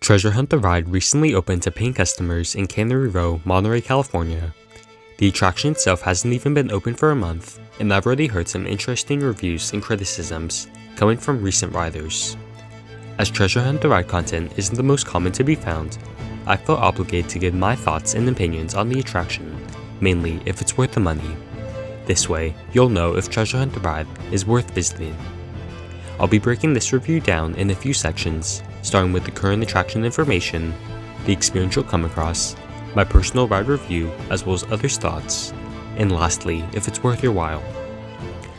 Treasure Hunt the Ride recently opened to paying customers in Cannery, Monterey, California. The attraction itself hasn't even been open for a month, and I've already heard some interesting reviews and criticisms coming from recent riders. As Treasure Hunt the Ride content isn't the most common to be found, I felt obligated to give my thoughts and opinions on the attraction, mainly if it's worth the money. This way, you'll know if Treasure Hunt the Ride is worth visiting. I'll be breaking this review down in a few sections, starting with the current attraction information, the experience you'll come across, my personal ride review as well as others' thoughts, and lastly, if it's worth your while.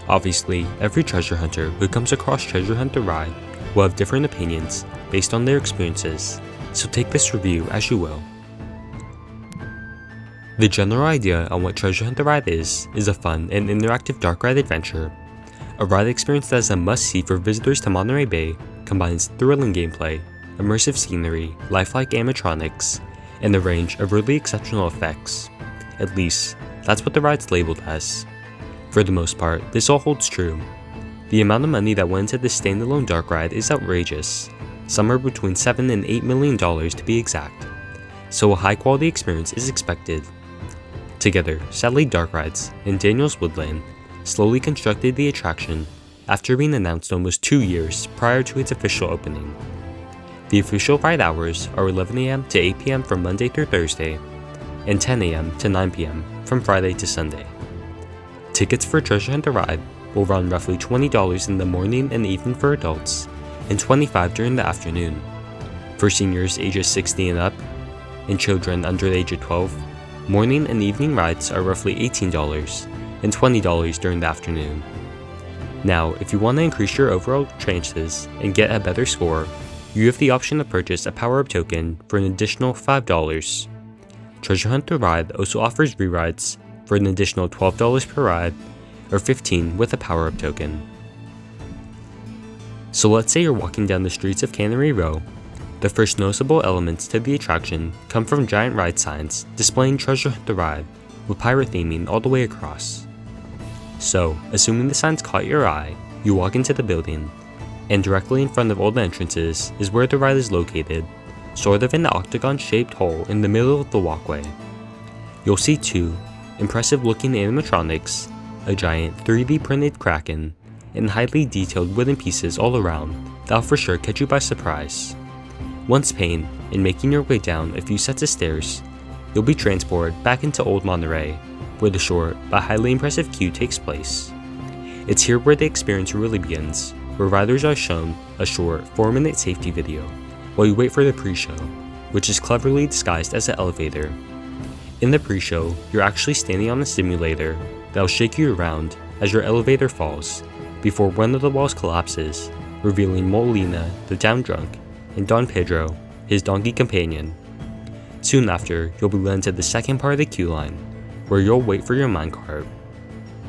Obviously, every treasure hunter who comes across Treasure Hunt the Ride will have different opinions based on their experiences, so take this review as you will. The general idea on what Treasure Hunt the Ride is a fun and interactive dark ride adventure. A ride experience that is a must-see for visitors to Monterey Bay, combines thrilling gameplay, immersive scenery, lifelike animatronics, and a range of really exceptional effects. At least, that's what the ride's labeled as. For the most part, this all holds true. The amount of money that went into this standalone dark ride is outrageous, somewhere between $7 and $8 million to be exact, so a high quality experience is expected. Together, Satellite Dark Rides and Daniels Woodland slowly constructed the attraction after being announced almost 2 years prior to its official opening. The official ride hours are 11 a.m. to 8 p.m. from Monday through Thursday, and 10 a.m. to 9 p.m. from Friday to Sunday. Tickets for Treasure Hunt the Ride will run roughly $20 in the morning and evening for adults, and $25 during the afternoon. For seniors ages 60 and up, and children under the age of 12, morning and evening rides are roughly $18 and $20 during the afternoon. Now, if you want to increase your overall chances and get a better score, you have the option to purchase a power-up token for an additional $5. Treasure Hunt the Ride also offers re-rides for an additional $12 per ride, or $15 with a power-up token. So let's say you're walking down the streets of Cannery. The first noticeable elements to the attraction come from giant ride signs displaying Treasure Hunt the Ride with pirate theming all the way across. So, assuming the signs caught your eye, you walk into the building, and directly in front of all the entrances is where the ride is located, sort of in an octagon-shaped hole in the middle of the walkway. You'll see two impressive-looking animatronics, a giant 3D printed kraken, and highly detailed wooden pieces all around that'll for sure catch you by surprise. Once paying and making your way down a few sets of stairs, you'll be transported back into Old Monterey, where the short but highly impressive queue takes place. It's here where the experience really begins, where riders are shown a short 4-minute safety video while you wait for the pre-show, which is cleverly disguised as an elevator. In the pre-show, you're actually standing on a simulator that'll shake you around as your elevator falls, before one of the walls collapses, revealing Molina, the down drunk, and Don Pedro, his donkey companion. Soon after, you'll be led to the second part of the queue line, where you'll wait for your minecart.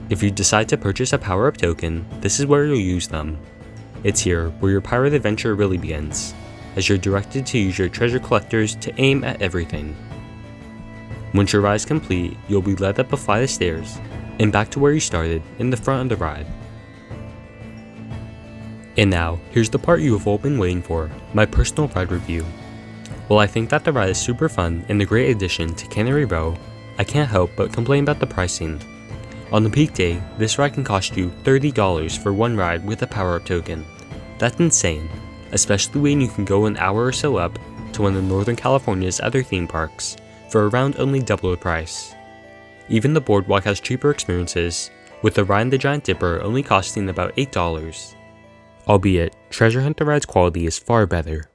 If you decide to purchase a power-up token, this is where you'll use them. It's here where your pirate adventure really begins, as you're directed to use your treasure collectors to aim at everything. Once your ride is complete, you'll be led up a flight of stairs, and back to where you started, in the front of the ride. And now, here's the part you have all been waiting for, my personal ride review. While I think that the ride is super fun and a great addition to Cannery, I can't help but complain about the pricing. On the peak day, this ride can cost you $30 for one ride with a power-up token. That's insane, especially when you can go an hour or so up to one of Northern California's other theme parks for around only double the price. Even the boardwalk has cheaper experiences, with the ride in the Giant Dipper only costing about $8. Albeit, Treasure Hunt the Ride's quality is far better.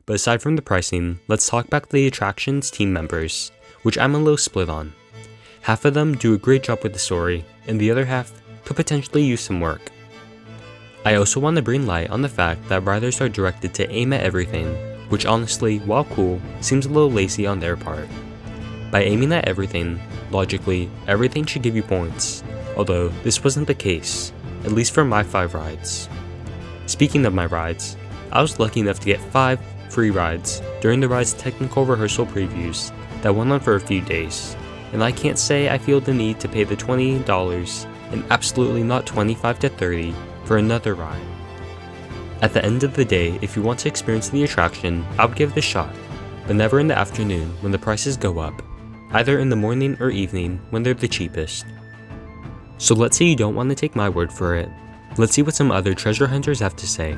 But aside from the pricing, let's talk about the attraction's team members, which I'm a little split on. Half of them do a great job with the story, and the other half could potentially use some work. I also want to bring light on the fact that riders are directed to aim at everything, which honestly, while cool, seems a little lazy on their part. By aiming at everything, logically, everything should give you points, although this wasn't the case, at least for my 5 rides. Speaking of my rides, I was lucky enough to get 5 free rides during the ride's technical rehearsal previews that went on for a few days, and I can't say I feel the need to pay the $20 and absolutely not $25 to $30 for another ride. At the end of the day, if you want to experience the attraction, I would give it a shot, but never in the afternoon when the prices go up, either in the morning or evening when they're the cheapest. So let's say you don't want to take my word for it. Let's see what some other treasure hunters have to say.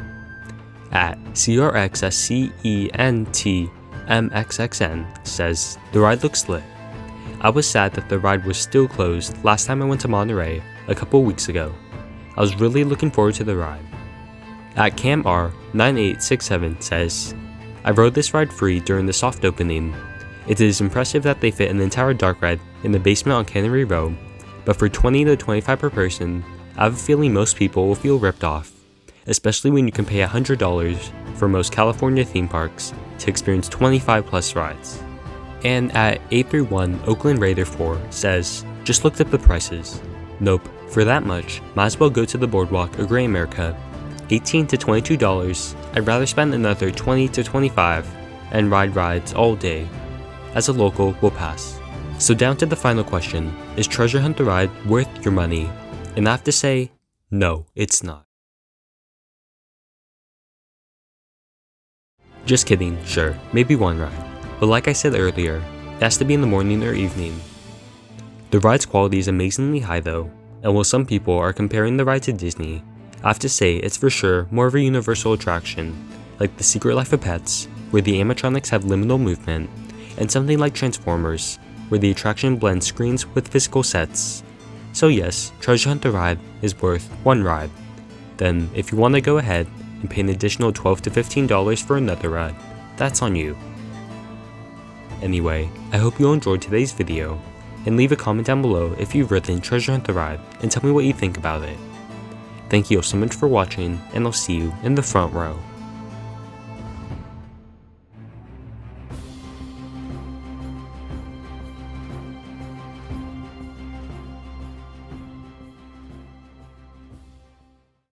At CRXSCENTMXXN says, the ride looks lit. I was sad that the ride was still closed last time I went to Monterey a couple weeks ago. I was really looking forward to the ride. At CamR9867 says, I rode this ride free during the soft opening. It is impressive that they fit an entire dark ride in the basement on Cannery Row, but for $20 to $25 per person, I have a feeling most people will feel ripped off, especially when you can pay $100 for most California theme parks to experience 25 plus rides. And at 831 Oakland Raider 4 says, just looked up the prices. Nope, for that much, might as well go to the boardwalk or Great America. $18 to $22, I'd rather spend another $20 to $25 and ride rides all day. As a local, we'll pass. So down to the final question, is Treasure Hunt the Ride worth your money? And I have to say, no, it's not. Just kidding, sure, maybe one ride. But like I said earlier, it has to be in the morning or evening. The ride's quality is amazingly high though, and while some people are comparing the ride to Disney, I have to say it's for sure more of a universal attraction, like The Secret Life of Pets, where the animatronics have liminal movement, and something like Transformers, where the attraction blends screens with physical sets. So yes, Treasure Hunt the Ride is worth one ride. Then, if you want to go ahead and pay an additional $12 to $15 for another ride, that's on you. Anyway, I hope you enjoyed today's video, and leave a comment down below if you've ridden Treasure Hunt the Ride and tell me what you think about it. Thank you all so much for watching, and I'll see you in the front row.